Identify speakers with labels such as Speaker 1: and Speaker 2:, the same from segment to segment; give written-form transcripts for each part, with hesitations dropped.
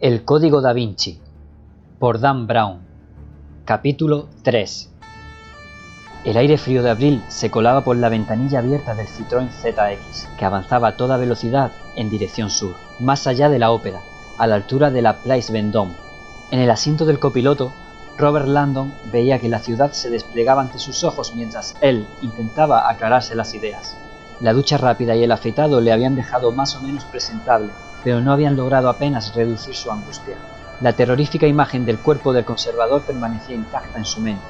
Speaker 1: El Código Da Vinci, por Dan Brown. Capítulo 3. El aire frío de abril se colaba por la ventanilla abierta del Citroën ZX, que avanzaba a toda velocidad en dirección sur, más allá de la ópera, a la altura de la Place Vendôme. En el asiento del copiloto, Robert Langdon veía que la ciudad se desplegaba ante sus ojos mientras él intentaba aclararse las ideas. La ducha rápida y el afeitado le habían dejado más o menos presentable, pero no habían logrado apenas reducir su angustia. La terrorífica imagen del cuerpo del conservador permanecía intacta en su mente.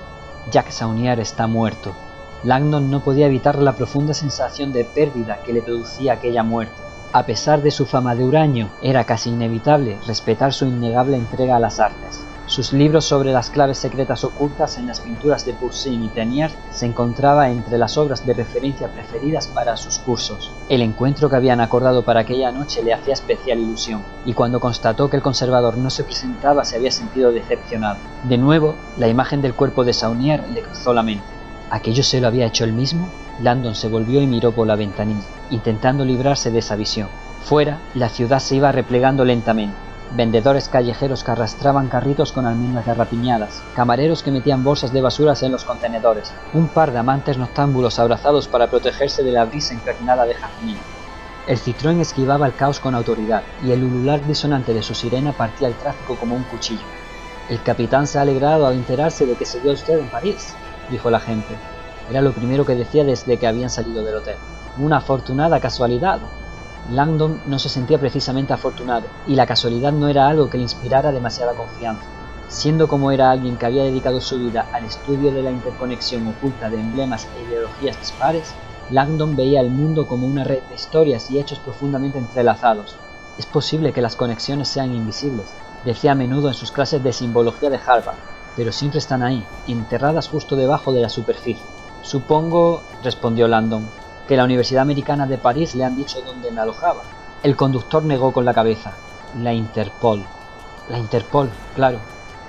Speaker 1: Jacques Saunier está muerto. Langdon no podía evitar la profunda sensación de pérdida que le producía aquella muerte. A pesar de su fama de huraño, era casi inevitable respetar su innegable entrega a las artes. Sus libros sobre las claves secretas ocultas en las pinturas de Poussin y Teniers se encontraba entre las obras de referencia preferidas para sus cursos. El encuentro que habían acordado para aquella noche le hacía especial ilusión, y cuando constató que el conservador no se presentaba se había sentido decepcionado. De nuevo, la imagen del cuerpo de Saunier le cruzó la mente. ¿Aquello se lo había hecho él mismo? Langdon se volvió y miró por la ventanilla, intentando librarse de esa visión. Fuera, la ciudad se iba replegando lentamente. Vendedores callejeros que arrastraban carritos con almendras garrapiñadas, camareros que metían bolsas de basuras en los contenedores, un par de amantes noctámbulos abrazados para protegerse de la brisa impregnada de jazmín. El Citroën esquivaba el caos con autoridad, y el ulular disonante de su sirena partía el tráfico como un cuchillo. «El capitán se ha alegrado al enterarse de que se vio usted en París», dijo el agente. Era lo primero que decía desde que habían salido del hotel. «Una afortunada casualidad». Langdon no se sentía precisamente afortunado, y la casualidad no era algo que le inspirara demasiada confianza. Siendo como era alguien que había dedicado su vida al estudio de la interconexión oculta de emblemas e ideologías dispares, Langdon veía el mundo como una red de historias y hechos profundamente entrelazados. Es posible que las conexiones sean invisibles, decía a menudo en sus clases de simbología de Harvard, pero siempre están ahí, enterradas justo debajo de la superficie. Supongo, respondió Langdon, que la Universidad Americana de París le han dicho dónde me alojaba. El conductor negó con la cabeza. La Interpol. La Interpol, claro,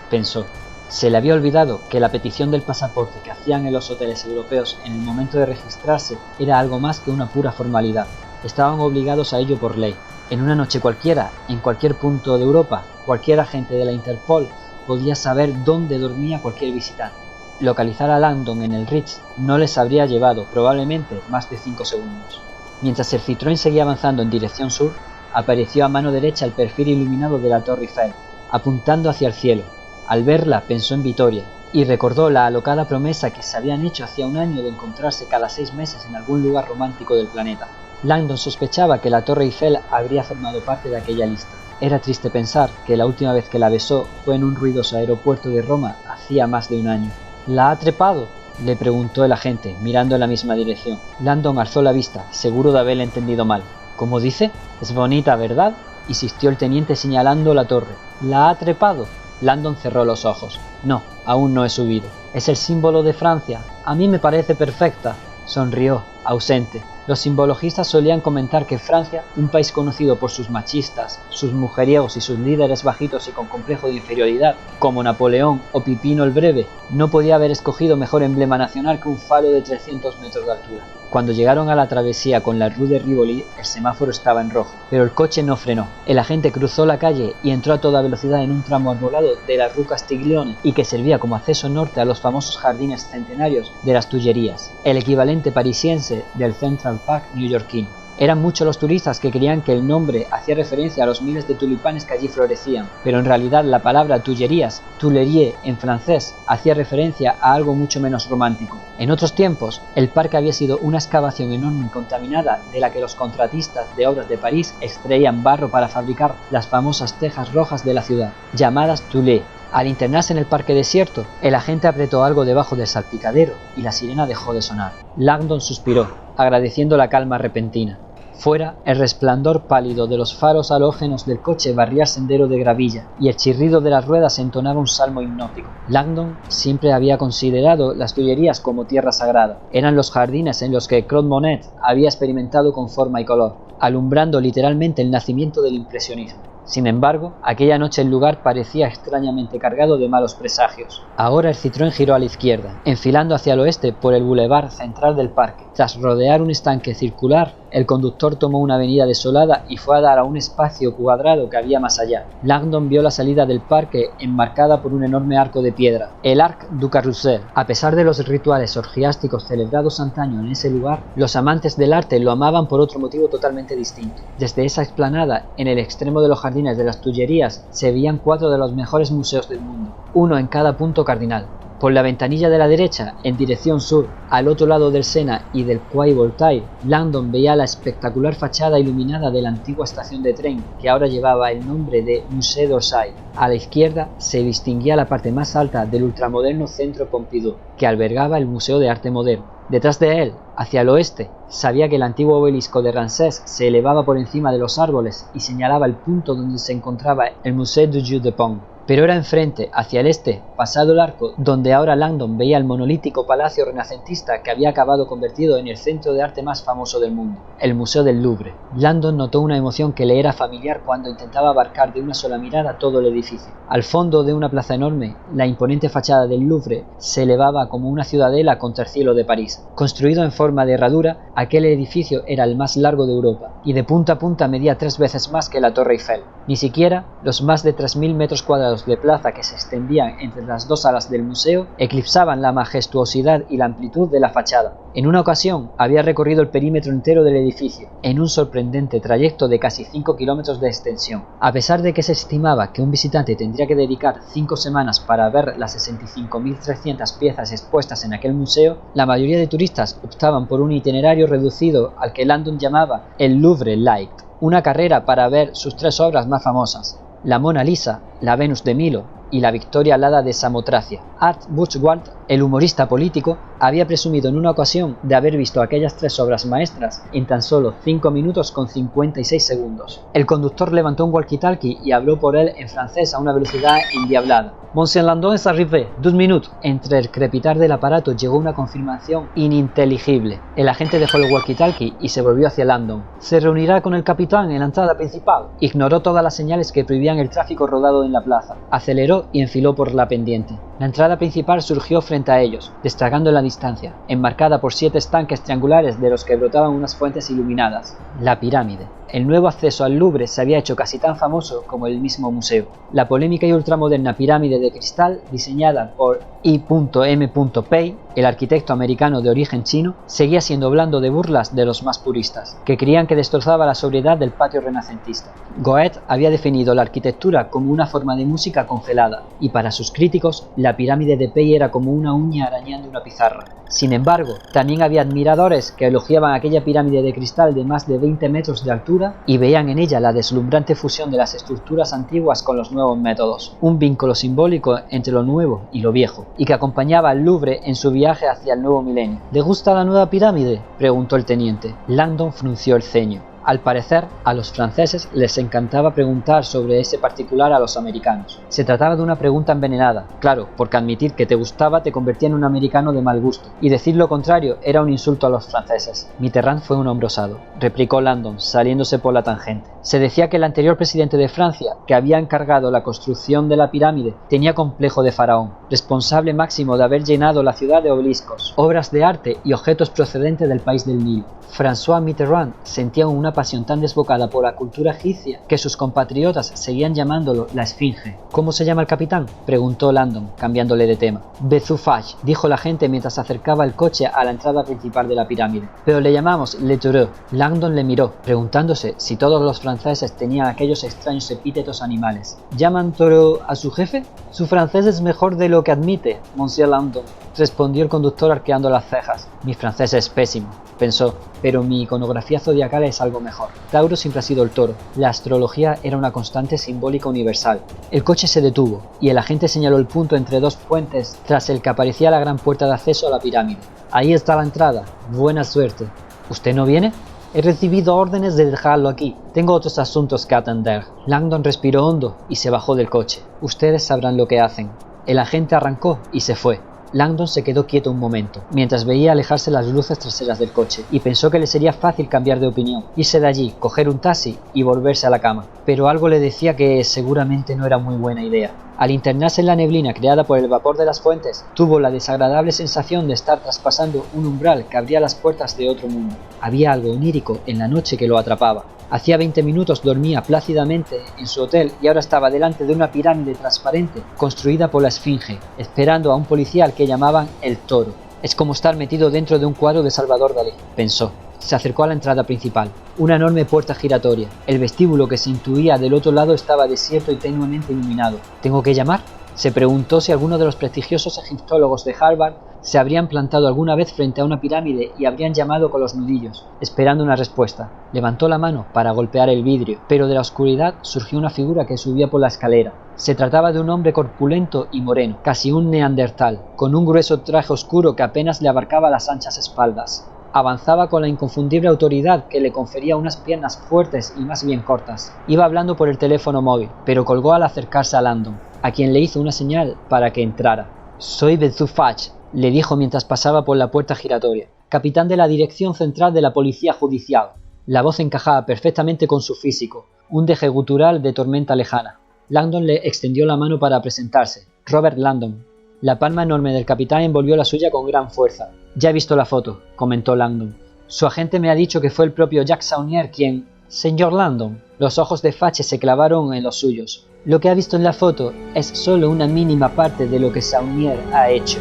Speaker 1: pensó. Se le había olvidado que la petición del pasaporte que hacían en los hoteles europeos en el momento de registrarse era algo más que una pura formalidad. Estaban obligados a ello por ley. En una noche cualquiera, en cualquier punto de Europa, cualquier agente de la Interpol podía saber dónde dormía cualquier visitante. Localizar a Langdon en el Ritz no les habría llevado, probablemente, más de 5 segundos. Mientras el Citroën seguía avanzando en dirección sur, apareció a mano derecha el perfil iluminado de la Torre Eiffel, apuntando hacia el cielo. Al verla pensó en Vitoria, y recordó la alocada promesa que se habían hecho hacía un año de encontrarse cada 6 meses en algún lugar romántico del planeta. Langdon sospechaba que la Torre Eiffel habría formado parte de aquella lista. Era triste pensar que la última vez que la besó fue en un ruidoso aeropuerto de Roma hacía más de un año. ¿La ha trepado?, le preguntó el agente, mirando en la misma dirección. Langdon alzó la vista, seguro de haberle entendido mal. ¿Cómo dice? Es bonita, ¿verdad?, insistió el teniente señalando la torre. ¿La ha trepado? Langdon cerró los ojos. No, aún no he subido. ¿Es el símbolo de Francia? A mí me parece perfecta. Sonrió, ausente. Los simbologistas solían comentar que Francia, un país conocido por sus machistas, sus mujeriegos y sus líderes bajitos y con complejo de inferioridad, como Napoleón o Pipino el Breve, no podía haber escogido mejor emblema nacional que un faro de 300 metros de altura. Cuando llegaron a la travesía con la Rue de Rivoli, el semáforo estaba en rojo, pero el coche no frenó. El agente cruzó la calle y entró a toda velocidad en un tramo arbolado de la Rue Castiglione y que servía como acceso norte a los famosos jardines centenarios de las Tullerías, el equivalente parisiense del Central Park neoyorquino. Eran muchos los turistas que creían que el nombre hacía referencia a los miles de tulipanes que allí florecían, pero en realidad la palabra Tullerías, Tuileries en francés, hacía referencia a algo mucho menos romántico. En otros tiempos, el parque había sido una excavación enorme y contaminada de la que los contratistas de obras de París extraían barro para fabricar las famosas tejas rojas de la ciudad, llamadas Tuiles. Al internarse en el parque desierto, el agente apretó algo debajo del salpicadero y la sirena dejó de sonar. Langdon suspiró, agradeciendo la calma repentina. Fuera, el resplandor pálido de los faros halógenos del coche barría el sendero de gravilla y el chirrido de las ruedas entonaba un salmo hipnótico. Langdon siempre había considerado las Tullerías como tierra sagrada. Eran los jardines en los que Claude Monet había experimentado con forma y color, alumbrando literalmente el nacimiento del impresionismo. Sin embargo, aquella noche el lugar parecía extrañamente cargado de malos presagios. Ahora el Citroën giró a la izquierda, enfilando hacia el oeste por el boulevard central del parque. Tras rodear un estanque circular, el conductor tomó una avenida desolada y fue a dar a un espacio cuadrado que había más allá. Langdon vio la salida del parque enmarcada por un enorme arco de piedra, el Arc du Carrousel. A pesar de los rituales orgiásticos celebrados antaño en ese lugar, los amantes del arte lo amaban por otro motivo totalmente distinto. Desde esa explanada, en el extremo de los jardines de las Tullerías, se veían 4 de los mejores museos del mundo, uno en cada punto cardinal. Por la ventanilla de la derecha, en dirección sur, al otro lado del Sena y del Quai Voltaire, Langdon veía la espectacular fachada iluminada de la antigua estación de tren, que ahora llevaba el nombre de Musée d'Orsay. A la izquierda se distinguía la parte más alta del ultramoderno Centro Pompidou, que albergaba el Museo de Arte Moderno. Detrás de él, hacia el oeste, sabía que el antiguo obelisco de Ramsès se elevaba por encima de los árboles y señalaba el punto donde se encontraba el Musée du Jeu de Paume. Pero era enfrente, hacia el este, pasado el arco, donde ahora Langdon veía el monolítico palacio renacentista que había acabado convertido en el centro de arte más famoso del mundo, el Museo del Louvre. Langdon notó una emoción que le era familiar cuando intentaba abarcar de una sola mirada todo el edificio. Al fondo de una plaza enorme, la imponente fachada del Louvre se elevaba como una ciudadela contra el cielo de París. Construido en forma de herradura, aquel edificio era el más largo de Europa, y de punta a punta medía 3 veces más que la Torre Eiffel. Ni siquiera los más de 3.000 metros cuadrados de plaza que se extendían entre las 2 alas del museo eclipsaban la majestuosidad y la amplitud de la fachada. En una ocasión había recorrido el perímetro entero del edificio, en un sorprendente trayecto de casi 5 kilómetros de extensión. A pesar de que se estimaba que un visitante tendría que dedicar 5 semanas para ver las 65.300 piezas expuestas en aquel museo, la mayoría de turistas optaban por un itinerario reducido al que Langdon llamaba el Louvre Light, una carrera para ver sus 3 obras más famosas: la Mona Lisa, la Venus de Milo y la Victoria alada de Samotracia. Art Buchwald, el humorista político, había presumido en una ocasión de haber visto aquellas 3 obras maestras en tan solo 5 minutos con 56 segundos. El conductor levantó un walkie-talkie y habló por él en francés a una velocidad endiablada. Monsieur Langdon es arrivé, 2 minutos. Entre el crepitar del aparato llegó una confirmación ininteligible. El agente dejó el walkie-talkie y se volvió hacia Langdon. Se reunirá con el capitán en la entrada principal. Ignoró todas las señales que prohibían el tráfico rodado en la plaza. Aceleró y enfiló por la pendiente. La entrada principal surgió frente a ellos, destacando en la distancia, enmarcada por 7 estanques triangulares de los que brotaban unas fuentes iluminadas. La pirámide. El nuevo acceso al Louvre se había hecho casi tan famoso como el mismo museo. La polémica y ultramoderna pirámide de cristal, diseñada por I.M. Pei, el arquitecto americano de origen chino, seguía siendo blando de burlas de los más puristas, que creían que destrozaba la sobriedad del patio renacentista. Goethe había definido la arquitectura como una forma de música congelada, y para sus críticos, la pirámide de Pei era como una uña arañando una pizarra. Sin embargo, también había admiradores que elogiaban aquella pirámide de cristal de más de 20 metros de altura y veían en ella la deslumbrante fusión de las estructuras antiguas con los nuevos métodos, un vínculo simbólico entre lo nuevo y lo viejo, y que acompañaba al Louvre en su viaje hacia el nuevo milenio. ¿Le gusta la nueva pirámide?, preguntó el teniente. Langdon frunció el ceño. Al parecer, a los franceses les encantaba preguntar sobre ese particular a los americanos. Se trataba de una pregunta envenenada, claro, porque admitir que te gustaba te convertía en un americano de mal gusto, y decir lo contrario era un insulto a los franceses. Mitterrand fue un hombre osado, replicó Langdon, saliéndose por la tangente. Se decía que el anterior presidente de Francia, que había encargado la construcción de la pirámide, tenía complejo de faraón, responsable máximo de haber llenado la ciudad de obeliscos, obras de arte y objetos procedentes del país del Nilo. François Mitterrand sentía una pasión tan desbocada por la cultura egipcia que sus compatriotas seguían llamándolo la Esfinge. ¿Cómo se llama el capitán?, preguntó Langdon, cambiándole de tema. Bezoufage, dijo la gente mientras acercaba el coche a la entrada principal de la pirámide. Pero le llamamos Le Toureux. Langdon le miró, preguntándose si todos los franceses tenían aquellos extraños epítetos animales. ¿Llaman toro a su jefe? Su francés es mejor de lo que admite, Monsieur Langdon, respondió el conductor arqueando las cejas. Mi francés es pésimo, pensó, pero mi iconografía zodiacal es algo mejor. Tauro siempre ha sido el toro. La astrología era una constante simbólica universal. El coche se detuvo, y el agente señaló el punto entre 2 puentes tras el que aparecía la gran puerta de acceso a la pirámide. Ahí está la entrada. Buena suerte. ¿Usted no viene? He recibido órdenes de dejarlo aquí. Tengo otros asuntos que atender. Langdon respiró hondo y se bajó del coche. Ustedes sabrán lo que hacen. El agente arrancó y se fue. Langdon se quedó quieto un momento, mientras veía alejarse las luces traseras del coche, y pensó que le sería fácil cambiar de opinión, irse de allí, coger un taxi y volverse a la cama. Pero algo le decía que seguramente no era muy buena idea. Al internarse en la neblina creada por el vapor de las fuentes, tuvo la desagradable sensación de estar traspasando un umbral que abría las puertas de otro mundo. Había algo onírico en la noche que lo atrapaba. Hacía 20 minutos dormía plácidamente en su hotel y ahora estaba delante de una pirámide transparente construida por la Esfinge, esperando a un policía al que llamaban el Toro. Es como estar metido dentro de un cuadro de Salvador Dalí, pensó. Se acercó a la entrada principal, una enorme puerta giratoria. El vestíbulo que se intuía del otro lado estaba desierto y tenuemente iluminado. ¿Tengo que llamar? Se preguntó si alguno de los prestigiosos egiptólogos de Harvard se habrían plantado alguna vez frente a una pirámide y habrían llamado con los nudillos, esperando una respuesta. Levantó la mano para golpear el vidrio, pero de la oscuridad surgió una figura que subía por la escalera. Se trataba de un hombre corpulento y moreno, casi un neandertal, con un grueso traje oscuro que apenas le abarcaba las anchas espaldas. Avanzaba con la inconfundible autoridad que le confería unas piernas fuertes y más bien cortas. Iba hablando por el teléfono móvil, pero colgó al acercarse a Langdon, a quien le hizo una señal para que entrara. «Soy Bezufach», le dijo mientras pasaba por la puerta giratoria, capitán de la Dirección Central de la Policía Judicial. La voz encajaba perfectamente con su físico, un deje gutural de tormenta lejana. Langdon le extendió la mano para presentarse. «Robert Langdon». La palma enorme del capitán envolvió la suya con gran fuerza. «Ya he visto la foto», comentó Langdon. «Su agente me ha dicho que fue el propio Jack Saunier quien...» «Señor Langdon». Los ojos de Fache se clavaron en los suyos. «Lo que ha visto en la foto es solo una mínima parte de lo que Saunier ha hecho».